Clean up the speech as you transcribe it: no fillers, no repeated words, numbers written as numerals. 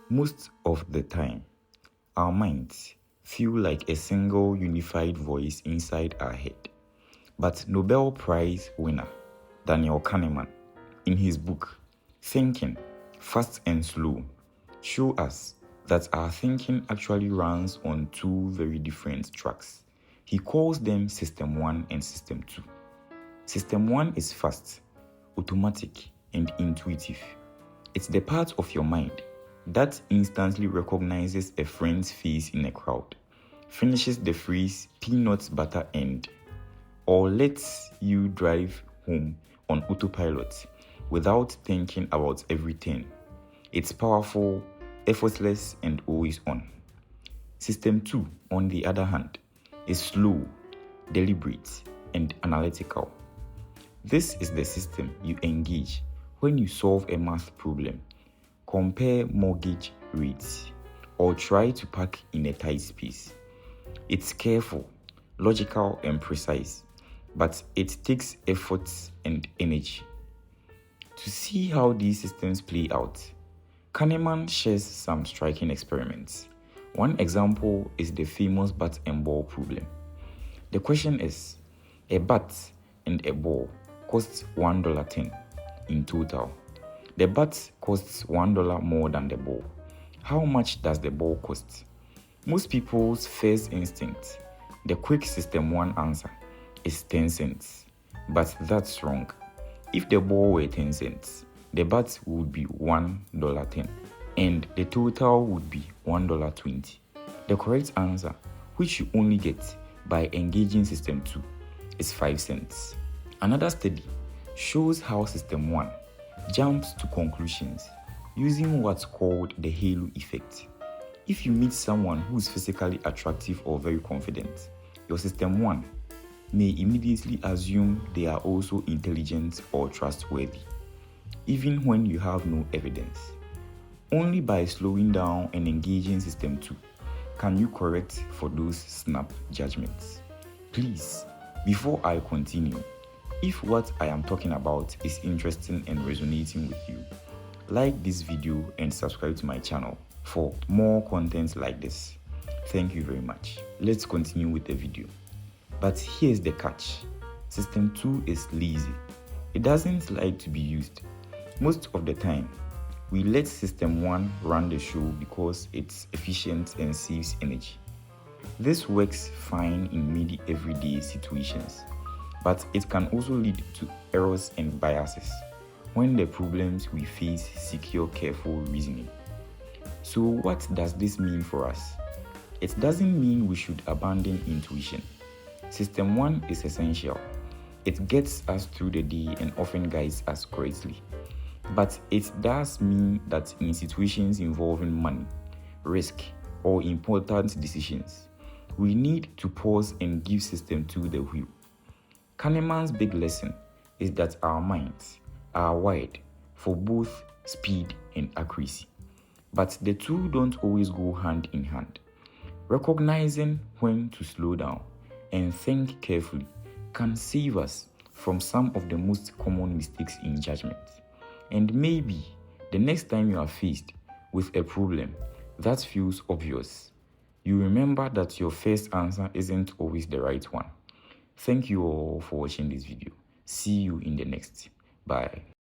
Most of the time, our minds feel like a single unified voice inside our head. But Nobel Prize winner Daniel Kahneman, in his book Thinking, Fast and Slow, show us that our thinking actually runs on two very different tracks. He calls them System 1 and System 2. System 1 is fast, automatic, and intuitive. It's the part of your mind that instantly recognizes a friend's face in a crowd, finishes the phrase peanut butter and, or lets you drive home on autopilot without thinking about everything. It's powerful, effortless, and always on. System 2, on the other hand, is slow, deliberate, and analytical. This is the system you engage when you solve a math problem, compare mortgage rates, or try to park in a tight space. It's careful, logical, and precise, but it takes effort and energy. To see how these systems play out, Kahneman shares some striking experiments. One example is the famous bat and ball problem. The question is, a bat and a ball costs $1.10 in total. The bat costs $1 more than the ball. How much does the ball cost? Most people's first instinct, the quick System 1 answer, is 10 cents. But that's wrong. If the ball were 10 cents, the bat would be $1.10 and the total would be $1.20. The correct answer, which you only get by engaging System 2, is 5 cents. Another study shows how System 1 jumps to conclusions using what's called the halo effect. If you meet someone who's physically attractive or very confident, your System 1 may immediately assume they are also intelligent or trustworthy, even when you have no evidence. Only by slowing down and engaging System 2 can you correct for those snap judgments. Please, before I continue, if what I am talking about is interesting and resonating with you, like this video and subscribe to my channel for more content like this. Thank you very much. Let's continue with the video. But here's the catch. System 2 is lazy. It doesn't like to be used. Most of the time, we let System 1 run the show because it's efficient and saves energy. This works fine in many everyday situations, but it can also lead to errors and biases when the problems we face secure careful reasoning. So what does this mean for us? It doesn't mean we should abandon intuition. System 1 is essential. It gets us through the day and often guides us correctly. But it does mean that in situations involving money, risk, or important decisions, we need to pause and give System 2 the wheel. Kahneman's big lesson is that our minds are wired for both speed and accuracy, but the two don't always go hand in hand. Recognizing when to slow down and think carefully can save us from some of the most common mistakes in judgment. And maybe the next time you are faced with a problem that feels obvious, you remember that your first answer isn't always the right one. Thank you all for watching this video. See you in the next. Bye.